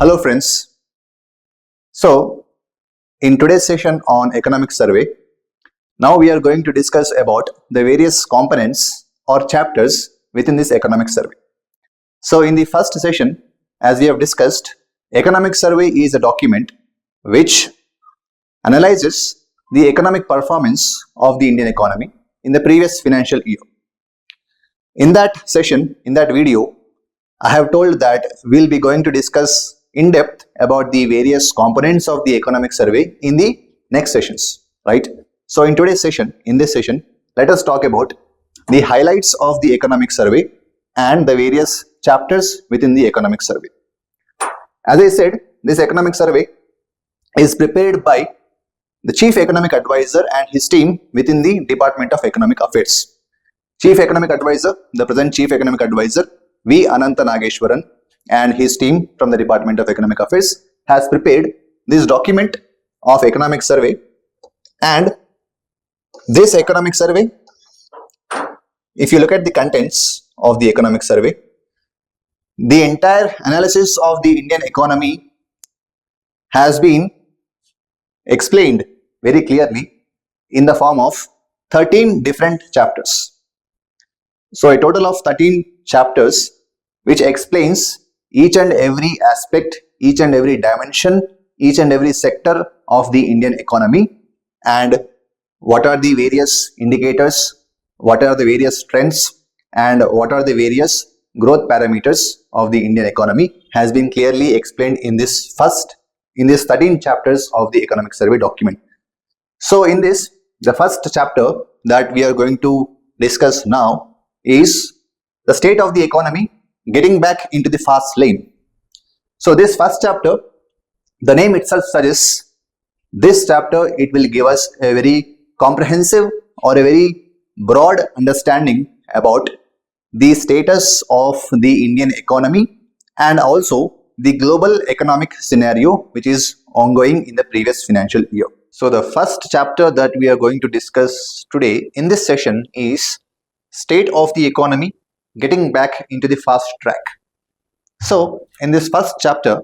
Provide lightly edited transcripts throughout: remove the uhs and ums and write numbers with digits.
Hello friends. So in today's session on economic survey, now we are going to discuss about the various components or chapters within this economic survey. So in the first session, as we have discussed, economic survey is a document which analyzes the economic performance of the Indian economy in the previous financial year. In that session, in that video, I have told that we'll be going to discuss in depth about the various components of the economic survey in the next sessions, right? So in today's session, in this session, let us talk about the highlights of the economic survey and the various chapters within the economic survey. As I said, this economic survey is prepared by the Chief Economic Advisor and his team within the Department of Economic Affairs. Chief Economic Advisor, the present Chief Economic Advisor, V. Ananta Nageshwaran, and his team from the Department of Economic Affairs has prepared this document of economic survey. And this economic survey, if you look at the contents of the economic survey, the entire analysis of the Indian economy has been explained very clearly in the form of 13 different chapters. So a total of 13 chapters which explains each and every aspect, each and every dimension, each and every sector of the Indian economy, and what are the various indicators, what are the various trends, and what are the various growth parameters of the Indian economy has been clearly explained in these 13 chapters of the economic survey document. So in this, the first chapter that we are going to discuss now is the state of the economy getting back into the fast lane. So this first chapter, the name itself suggests, this chapter it will give us a very comprehensive or a very broad understanding about the status of the Indian economy and also the global economic scenario which is ongoing in the previous financial year. So the first chapter that we are going to discuss today in this session is state of the economy getting back into the fast track. So in this first chapter,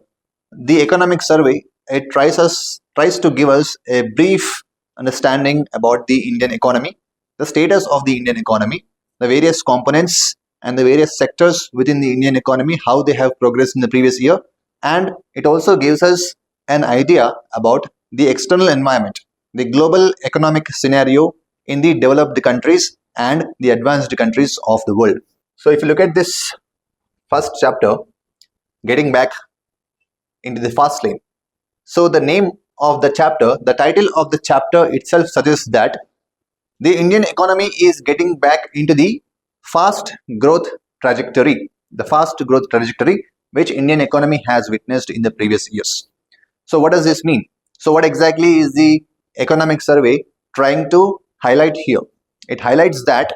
the economic survey, it tries to give us a brief understanding about the Indian economy, the status of the Indian economy, the various components and the various sectors within the Indian economy, how they have progressed in the previous year, and it also gives us an idea about the external environment, the global economic scenario in the developed countries and the advanced countries of the world. So if you look at this first chapter, getting back into the fast lane. So the name of the chapter, the title of the chapter itself suggests that the Indian economy is getting back into the fast growth trajectory, which Indian economy has witnessed in the previous years. So what does this mean? So what exactly is the economic survey trying to highlight here? It highlights that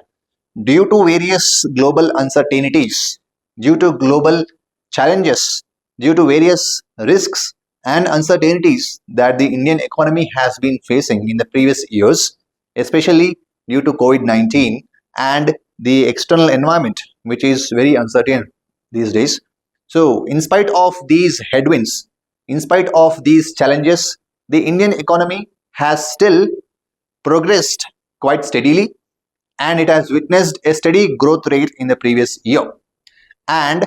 due to various global uncertainties, due to global challenges, due to various risks and uncertainties that the Indian economy has been facing in the previous years, especially due to COVID-19 and the external environment, which is very uncertain these days. So in spite of these headwinds, in spite of these challenges, the Indian economy has still progressed quite steadily, and it has witnessed a steady growth rate in the previous year. And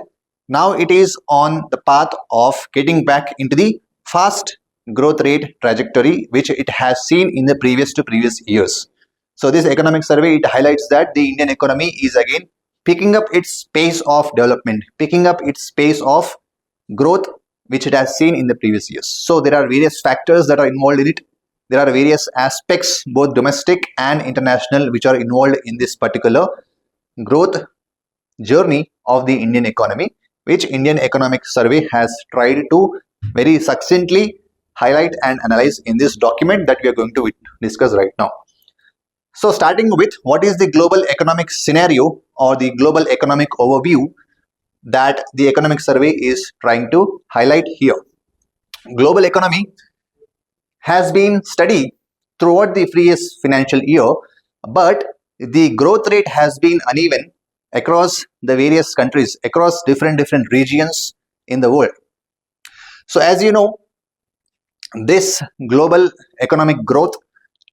now it is on the path of getting back into the fast growth rate trajectory, which it has seen in the previous years. So this economic survey, it highlights that the Indian economy is again picking up its pace of development, picking up its pace of growth, which it has seen in the previous years. So there are various factors that are involved in it. There are various aspects, both domestic and international, which are involved in this particular growth journey of the Indian economy, which Indian Economic Survey has tried to very succinctly highlight and analyze in this document that we are going to discuss right now. So starting with what is the global economic scenario or the global economic overview that the economic survey is trying to highlight here. Global economy has been steady throughout the previous financial year, but the growth rate has been uneven across the various countries, across different regions in the world. So as you know, this global economic growth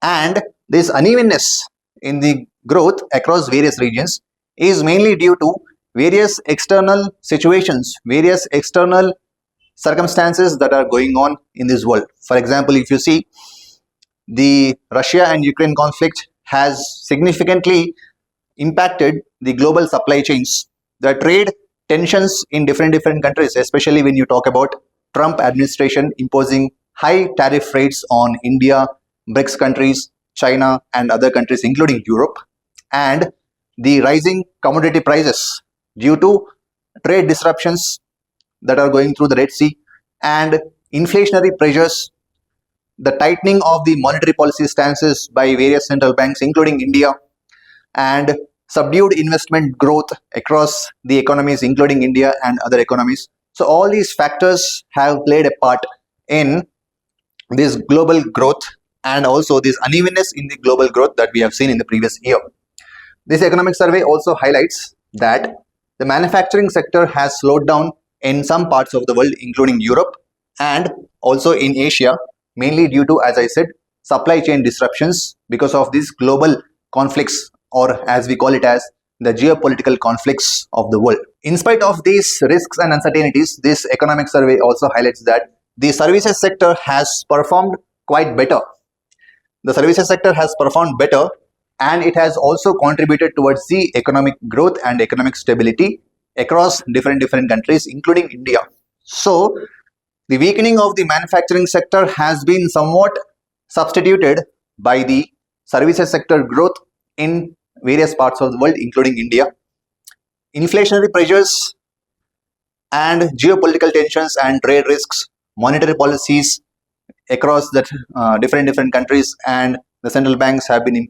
and this unevenness in the growth across various regions is mainly due to various external situations, various external circumstances that are going on in this world. For example, if you see, the Russia and Ukraine conflict has significantly impacted the global supply chains. The trade tensions in different countries, especially when you talk about Trump administration imposing high tariff rates on India, BRICS countries, China, and other countries, including Europe, and the rising commodity prices due to trade disruptions that are going through the Red Sea, and inflationary pressures, the tightening of the monetary policy stances by various central banks, including India, and subdued investment growth across the economies, including India and other economies. So all these factors have played a part in this global growth and also this unevenness in the global growth that we have seen in the previous year. This economic survey also highlights that the manufacturing sector has slowed down in some parts of the world, including Europe and also in Asia, mainly due to, as I said, supply chain disruptions because of these global conflicts, or as we call it as the geopolitical conflicts of the world. In spite of these risks and uncertainties, this economic survey also highlights that the services sector has performed quite better. The services sector has performed better, and it has also contributed towards the economic growth and economic stability across different countries, including India. So the weakening of the manufacturing sector has been somewhat substituted by the services sector growth in various parts of the world, including India. Inflationary pressures and geopolitical tensions and trade risks, monetary policies across the different countries, and the central banks have been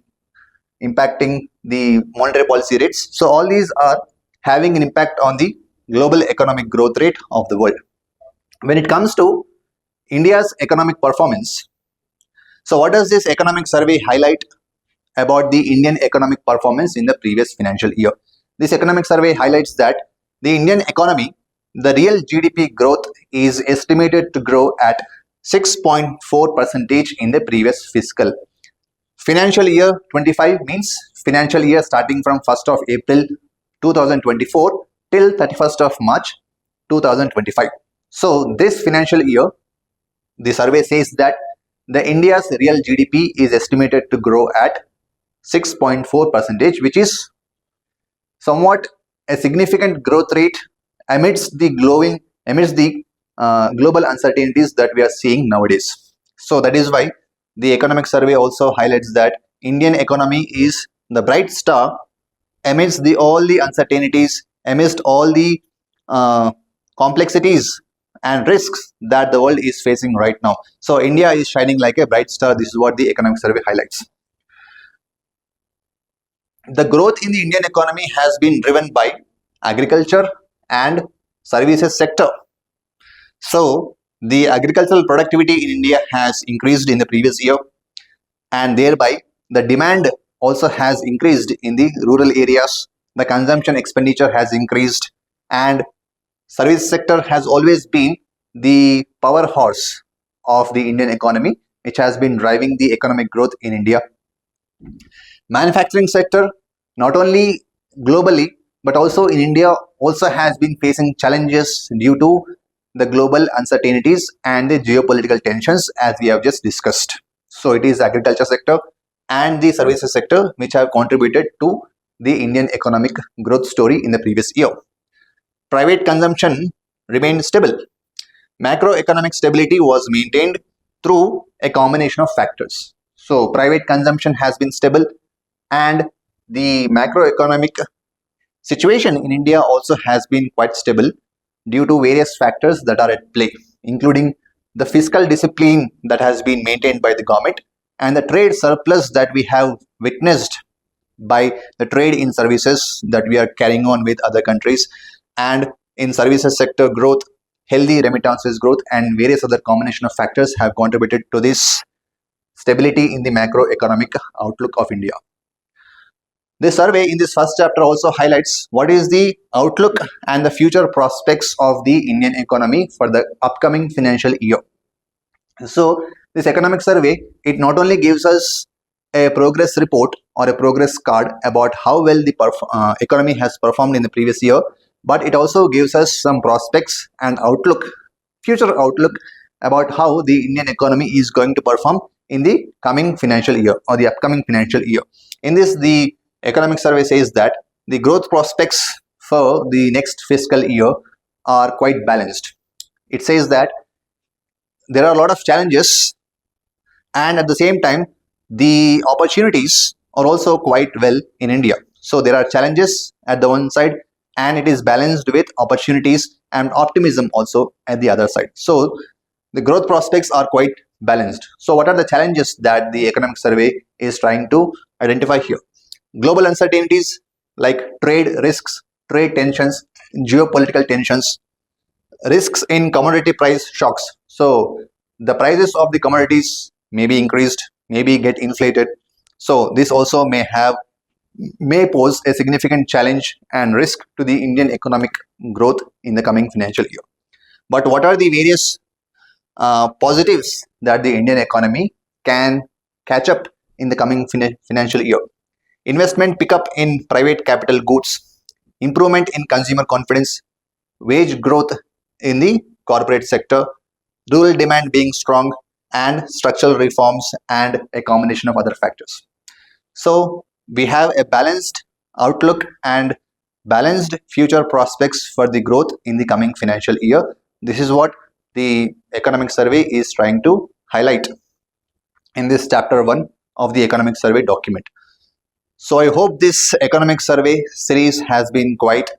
impacting the monetary policy rates. So all these are having an impact on the global economic growth rate of the world. When it comes to India's economic performance, so what does this economic survey highlight about the Indian economic performance in the previous financial year? This economic survey highlights that the Indian economy, the real GDP growth is estimated to grow at 6.4% in the previous fiscal. Financial year 25 means financial year starting from 1st of April 2024 till 31st of March 2025. So this financial year, the survey says that the India's real GDP is estimated to grow at 6.4%, which is somewhat a significant growth rate amidst the global uncertainties that we are seeing nowadays. So that is why the economic survey also highlights that Indian economy is the bright star amidst all the uncertainties, amidst all the complexities and risks that the world is facing right now. So India is shining like a bright star. This is what the economic survey highlights. The growth in the Indian economy has been driven by agriculture and services sector. So the agricultural productivity in India has increased in the previous year, and thereby the demand also has increased in the rural areas. The consumption expenditure has increased, and service sector has always been the powerhouse of the Indian economy, which has been driving the economic growth in India. Manufacturing sector, not only globally but also in India, also has been facing challenges due to the global uncertainties and the geopolitical tensions, as we have just discussed. So it is agriculture sector and the services sector which have contributed to the Indian economic growth story in the previous year. Private consumption remained stable. Macroeconomic stability was maintained through a combination of factors. So private consumption has been stable, and the macroeconomic situation in India also has been quite stable due to various factors that are at play, including the fiscal discipline that has been maintained by the government and the trade surplus that we have witnessed by the trade in services that we are carrying on with other countries, and in services sector growth, healthy remittances growth, and various other combination of factors have contributed to this stability in the macroeconomic outlook of India. This survey in this first chapter also highlights what is the outlook and the future prospects of the Indian economy for the upcoming financial year. So this economic survey, it not only gives us a progress report or a progress card about how well the economy has performed in the previous year, but it also gives us some prospects and outlook, future outlook about how the Indian economy is going to perform in the coming financial year or the upcoming financial year. In this, the economic survey says that the growth prospects for the next fiscal year are quite balanced. It says that there are a lot of challenges, and at the same time the opportunities are also quite well in India. So there are challenges at the one side, and it is balanced with opportunities and optimism also at the other side. So the growth prospects are quite balanced. So what are the challenges that the economic survey is trying to identify here? Global uncertainties like trade risks, trade tensions, geopolitical tensions, risks in commodity price shocks. So the prices of the commodities may be increased, maybe get inflated. So this also may pose a significant challenge and risk to the Indian economic growth in the coming financial year. But what are the various positives that the Indian economy can catch up in the coming financial year? Investment pickup in private capital goods, improvement in consumer confidence, wage growth in the corporate sector, rural demand being strong, and structural reforms, and a combination of other factors. So we have a balanced outlook and balanced future prospects for the growth in the coming financial year. This is what the economic survey is trying to highlight in this chapter 1 of the economic survey document. So I hope this economic survey series has been quite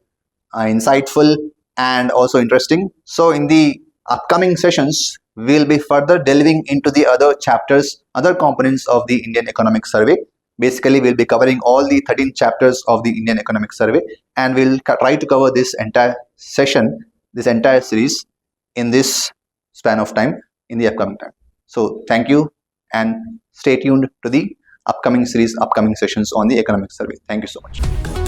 insightful and also interesting. So in the upcoming sessions, we'll be further delving into the other chapters, other components of the Indian economic survey. Basically, we'll be covering all the 13 chapters of the Indian economic survey, and we'll try to cover this entire session, this entire series in this span of time in the upcoming time. So thank you, and stay tuned to the upcoming series, upcoming sessions on the economic survey. Thank you so much.